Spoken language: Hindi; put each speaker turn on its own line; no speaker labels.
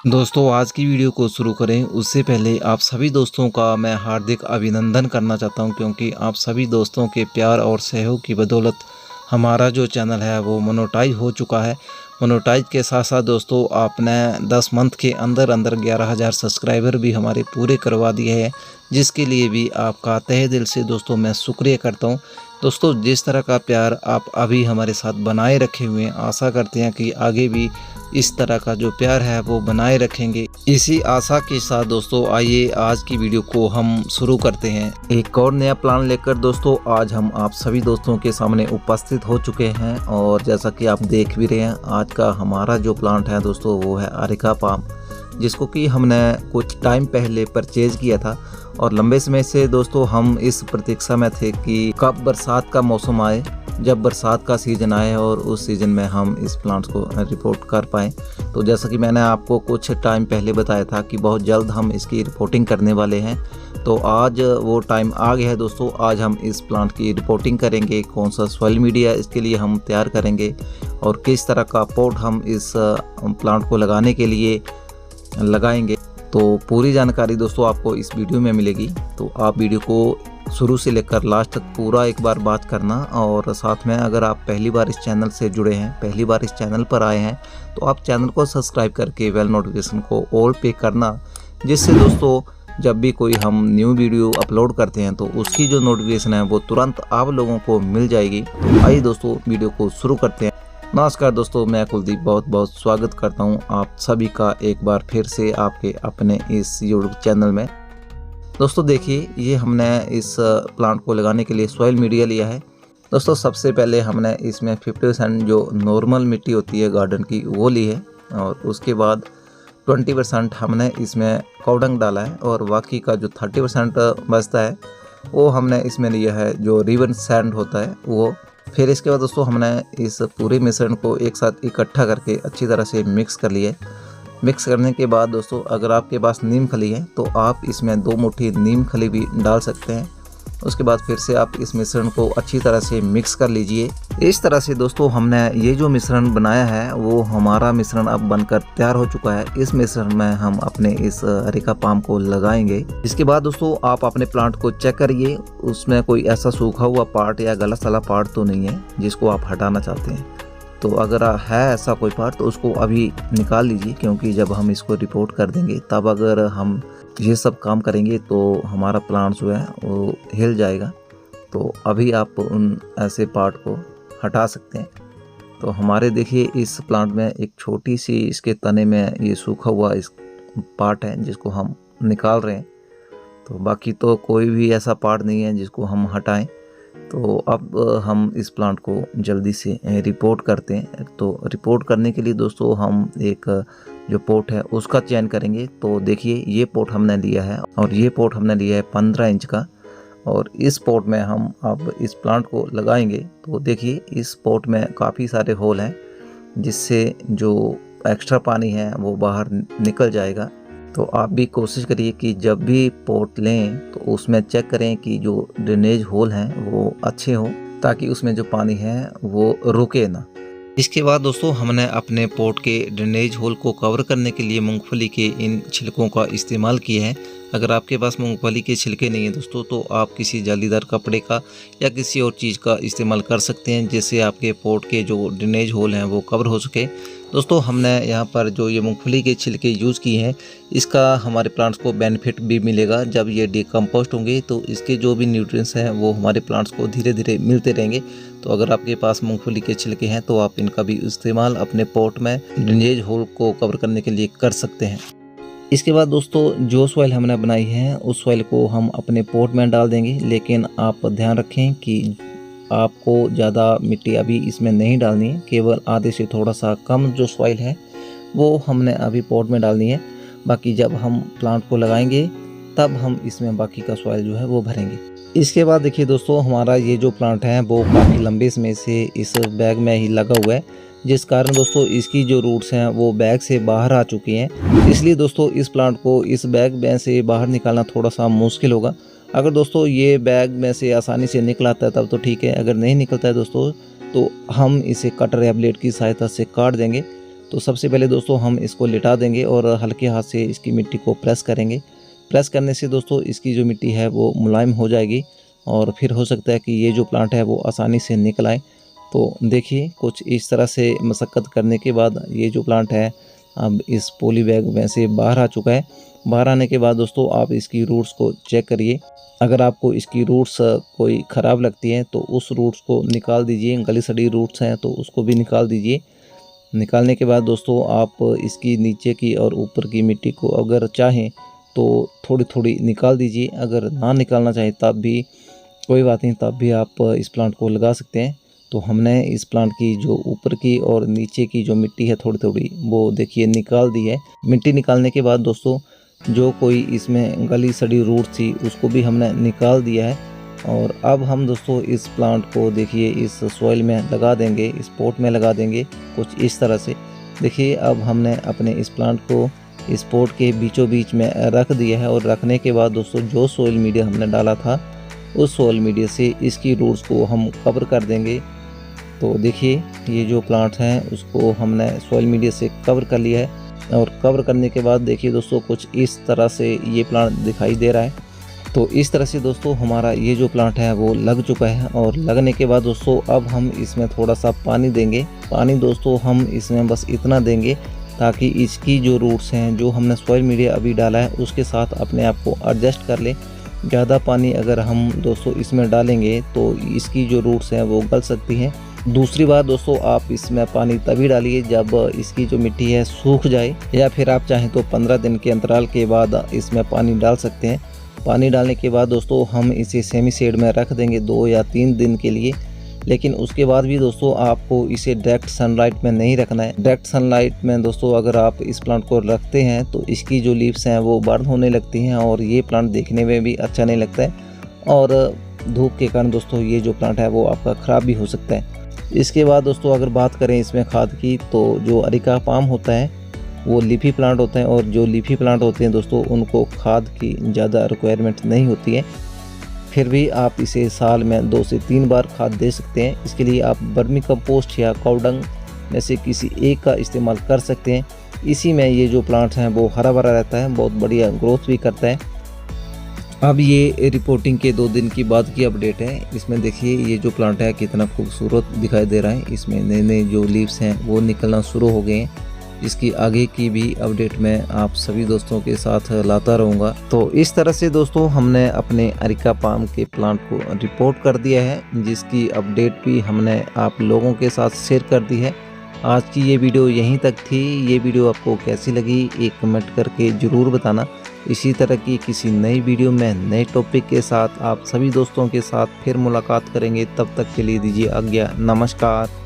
दोस्तों आज की वीडियो को शुरू करें उससे पहले आप सभी दोस्तों का मैं हार्दिक अभिनंदन करना चाहता हूं, क्योंकि आप सभी दोस्तों के प्यार और सहयोग की बदौलत हमारा जो चैनल है वो मोनेटाइज हो चुका है। मोनेटाइज के साथ साथ दोस्तों आपने 10 मंथ के अंदर 11,000 सब्सक्राइबर भी हमारे पूरे करवा दिए हैं, जिसके लिए भी आपका तहे दिल से दोस्तों मैं शुक्रिया करता हूं। दोस्तों जिस तरह का प्यार आप अभी हमारे साथ बनाए रखे हुए हैं, आशा करते हैं कि आगे भी इस तरह का जो प्यार है वो बनाए रखेंगे। इसी आशा के साथ दोस्तों आइए आज की वीडियो को हम शुरू करते हैं। एक और नया प्लान लेकर दोस्तों आज हम आप सभी दोस्तों के सामने उपस्थित हो चुके हैं, और जैसा कि आप देख भी रहे हैं आज का हमारा जो प्लांट है दोस्तों वो है अरेका पाम, जिसको कि हमने कुछ टाइम पहले परचेज किया था। और लंबे समय से दोस्तों हम इस प्रतीक्षा में थे कि कब बरसात का मौसम आए, जब बरसात का सीज़न आए और उस सीज़न में हम इस प्लांट को रिपोर्ट कर पाएँ। तो जैसा कि मैंने आपको कुछ टाइम पहले बताया था कि बहुत जल्द हम इसकी रिपोर्टिंग करने वाले हैं, तो आज वो टाइम आ गया है दोस्तों। आज हम इस प्लांट की रिपोर्टिंग करेंगे, कौन सा सॉइल मीडिया इसके लिए हम तैयार करेंगे और किस तरह का पॉट हम इस प्लांट को लगाने के लिए लगाएंगे। तो पूरी जानकारी दोस्तों आपको इस वीडियो में मिलेगी, तो आप वीडियो को शुरू से लेकर लास्ट तक पूरा एक बार बात करना। और साथ में अगर आप पहली बार इस चैनल से जुड़े हैं, पहली बार इस चैनल पर आए हैं, तो आप चैनल को सब्सक्राइब करके बेल नोटिफिकेशन को ऑल पे करना, जिससे दोस्तों जब भी कोई हम न्यू वीडियो अपलोड करते हैं तो उसकी जो नोटिफिकेशन है वो तुरंत आप लोगों को मिल जाएगी। तो आइए दोस्तों वीडियो को शुरू करते हैं। नमस्कार दोस्तों, मैं कुलदीप बहुत बहुत स्वागत करता हूं आप सभी का एक बार फिर से आपके अपने इस यूट्यूब चैनल में। दोस्तों देखिए, ये हमने इस प्लांट को लगाने के लिए सॉइल मीडिया लिया है। दोस्तों सबसे पहले हमने इसमें 50% जो नॉर्मल मिट्टी होती है गार्डन की वो ली है, और उसके बाद 20% हमने इसमें काउडंग डाला है, और बाकी का जो 30% बचता है वो हमने इसमें लिया है जो रिवर सैंड होता है वो। फिर इसके बाद दोस्तों हमने इस पूरे मिश्रण को एक साथ इकट्ठा करके अच्छी तरह से मिक्स कर लिया है। मिक्स करने के बाद दोस्तों अगर आपके पास नीम खली है तो आप इसमें 2 मुट्ठी नीम खली भी डाल सकते हैं। उसके बाद फिर से आप इस मिश्रण को अच्छी तरह से मिक्स कर लीजिए। इस तरह से दोस्तों हमने ये जो मिश्रण बनाया है वो हमारा मिश्रण अब बनकर तैयार हो चुका है। इस मिश्रण में हम अपने इस अरेका पाम को लगाएंगे। इसके बाद दोस्तों आप अपने प्लांट को चेक करिए, उसमें कोई ऐसा सूखा हुआ पार्ट या गलत सला पार्ट तो नहीं है जिसको आप हटाना चाहते हैं। तो अगर है ऐसा कोई पार्ट तो उसको अभी निकाल लीजिए, क्योंकि जब हम इसको रिपोर्ट कर देंगे तब अगर हम ये सब काम करेंगे तो हमारा प्लांट जो है वो हिल जाएगा। तो अभी आप उन ऐसे पार्ट को हटा सकते हैं। तो हमारे देखिए इस प्लांट में एक छोटी सी इसके तने में ये सूखा हुआ इस पार्ट है जिसको हम निकाल रहे हैं। तो बाकी तो कोई भी ऐसा पार्ट नहीं है जिसको हम हटाएं। तो अब हम इस प्लांट को जल्दी से रिपोर्ट करते हैं। तो रिपोर्ट करने के लिए दोस्तों हम एक जो पोट है उसका चयन करेंगे। तो देखिए ये पोट हमने लिया है, और ये पोट हमने लिया है 15 इंच का, और इस पोट में हम अब इस प्लांट को लगाएंगे। तो देखिए इस पोट में काफ़ी सारे होल हैं, जिससे जो एक्स्ट्रा पानी है वो बाहर निकल जाएगा। तो आप भी कोशिश करिए कि जब भी पोट लें तो उसमें चेक करें कि जो ड्रेनेज होल हैं वो अच्छे हों, ताकि उसमें जो पानी है वो रुके ना। इसके बाद दोस्तों हमने अपने पोट के ड्रेनेज होल को कवर करने के लिए मूंगफली के इन छिलकों का इस्तेमाल किया है। अगर आपके पास मूंगफली के छिलके नहीं हैं दोस्तों तो आप किसी जालीदार कपड़े का या किसी और चीज़ का इस्तेमाल कर सकते हैं, जिससे आपके पोट के जो ड्रेनेज होल हैं वो कवर हो सके। दोस्तों हमने यहाँ पर जो ये मूंगफली के छिलके यूज़ किए हैं, इसका हमारे प्लांट्स को बेनिफिट भी मिलेगा। जब ये डिकम्पोस्ट होंगे तो इसके जो भी न्यूट्रिएंट्स हैं वो हमारे प्लांट्स को धीरे धीरे मिलते रहेंगे। तो अगर आपके पास मूंगफली के छिलके हैं तो आप इनका भी इस्तेमाल अपने पोट में ड्रेनेज होल को कवर करने के लिए कर सकते हैं। इसके बाद दोस्तों जो सॉइल हमने बनाई है उस सॉइल को हम अपने पोट में डाल देंगे, लेकिन आप ध्यान रखें कि आपको ज़्यादा मिट्टी अभी इसमें नहीं डालनी है। केवल आधे से थोड़ा सा कम जो सॉइल है वो हमने अभी पोट में डालनी है। बाकी जब हम प्लांट को लगाएंगे तब हम इसमें बाकी का सॉइल जो है वो भरेंगे। इसके बाद देखिए दोस्तों हमारा ये जो प्लांट है वो काफ़ी लंबे समय से इस बैग में ही लगा हुआ है, जिस कारण दोस्तों इसकी जो रूट्स हैं वो बैग से बाहर आ चुकी हैं। इसलिए दोस्तों इस प्लांट को इस बैग में से बाहर निकालना थोड़ा सा मुश्किल होगा। अगर दोस्तों ये बैग में से आसानी से निकल आता है तब तो ठीक है, अगर नहीं निकलता है दोस्तों तो हम इसे कटर या ब्लेड की सहायता से काट देंगे। तो सबसे पहले दोस्तों हम इसको लिटा देंगे और हल्के हाथ से इसकी मिट्टी को प्रेस करेंगे। प्रेस करने से दोस्तों इसकी जो मिट्टी है वो मुलायम हो जाएगी और फिर हो सकता है कि ये जो प्लांट है वो आसानी से निकल आए। तो देखिए कुछ इस तरह से मशक्क़त करने के बाद ये जो प्लांट है अब इस पॉली बैग में से बाहर आ चुका है। बाहर आने के बाद दोस्तों आप इसकी रूट्स को चेक करिए। अगर आपको इसकी रूट्स कोई ख़राब लगती हैं तो उस रूट्स को निकाल दीजिए। गली सड़ी रूट्स हैं तो उसको भी निकाल दीजिए। निकालने के बाद दोस्तों आप इसकी नीचे की और ऊपर की मिट्टी को अगर चाहें तो थोड़ी थोड़ी निकाल दीजिए। अगर ना निकालना चाहें तब भी कोई बात नहीं, तब भी आप इस प्लांट को लगा सकते हैं। तो हमने इस प्लांट की जो ऊपर की और नीचे की जो मिट्टी है थोड़ी थोड़ी वो देखिए निकाल दी है। मिट्टी निकालने के बाद दोस्तों जो कोई इसमें गली सड़ी रूट थी उसको भी हमने निकाल दिया है। और अब हम दोस्तों इस प्लांट को देखिए इस सॉइल में लगा देंगे, इस पॉट में लगा देंगे कुछ इस तरह से। देखिए अब हमने अपने इस प्लांट को इस पॉट के बीचों बीच में रख दिया है और रखने के बाद दोस्तों जो सॉइल मीडिया हमने डाला था उस सॉइल मीडिया से इसकी रूट्स को हम कवर कर देंगे। तो देखिए ये जो प्लांट है उसको हमने सॉइल मीडिया से कवर कर लिया है और कवर करने के बाद देखिए दोस्तों कुछ इस तरह से ये प्लांट दिखाई दे रहा है। तो इस तरह से दोस्तों हमारा ये जो प्लांट है वो लग चुका है और लगने के बाद दोस्तों अब हम इसमें थोड़ा सा पानी देंगे। पानी दोस्तों हम इसमें बस इतना देंगे ताकि इसकी जो रूट्स हैं जो हमने सॉइल मीडिया अभी डाला है उसके साथ अपने आप को एडजस्ट कर ले। ज़्यादा पानी अगर हम दोस्तों इसमें डालेंगे तो इसकी जो रूट्स हैं वो गल सकती हैं। दूसरी बात दोस्तों आप इसमें पानी तभी डालिए जब इसकी जो मिट्टी है सूख जाए, या फिर आप चाहें तो 15 दिन के अंतराल के बाद इसमें पानी डाल सकते हैं। पानी डालने के बाद दोस्तों हम इसे सेमी शेड में रख देंगे 2 या 3 दिन के लिए। लेकिन उसके बाद भी दोस्तों आपको इसे डायरेक्ट सनलाइट में नहीं रखना है। डायरेक्ट सनलाइट में दोस्तों अगर आप इस प्लांट को रखते हैं तो इसकी जो लीव्स हैं वो बर्न होने लगती हैं और ये प्लांट देखने में भी अच्छा नहीं लगता है और धूप के कारण दोस्तों ये जो प्लांट है वो आपका ख़राब भी हो सकता है। इसके बाद दोस्तों अगर बात करें इसमें खाद की तो जो अरेका पाम होता है वो लीफी प्लांट होते हैं और जो लीफी प्लांट होते हैं दोस्तों उनको खाद की ज़्यादा रिक्वायरमेंट नहीं होती है। फिर भी आप इसे साल में 2 से 3 बार खाद दे सकते हैं। इसके लिए आप वर्मी कंपोस्ट या काउडंग में से किसी एक का इस्तेमाल कर सकते हैं। इसी में ये जो प्लांट हैं वो हरा भरा रहता है, बहुत बढ़िया ग्रोथ भी करता है। अब ये रिपोर्टिंग के 2 दिन की बाद की अपडेट है। इसमें देखिए ये जो प्लांट है कितना खूबसूरत दिखाई दे रहा है। इसमें नए नए जो लीव्स हैं वो निकलना शुरू हो गए हैं। इसकी आगे की भी अपडेट मैं आप सभी दोस्तों के साथ लाता रहूँगा। तो इस तरह से दोस्तों हमने अपने अरेका पाम के प्लांट को रिपोर्ट कर दिया है, जिसकी अपडेट भी हमने आप लोगों के साथ शेयर कर दी है। आज की ये वीडियो यहीं तक थी। ये वीडियो आपको कैसी लगी एक कमेंट करके ज़रूर बताना। इसी तरह की किसी नई वीडियो में नए टॉपिक के साथ आप सभी दोस्तों के साथ फिर मुलाकात करेंगे। तब तक के लिए दीजिए आज्ञा। नमस्कार।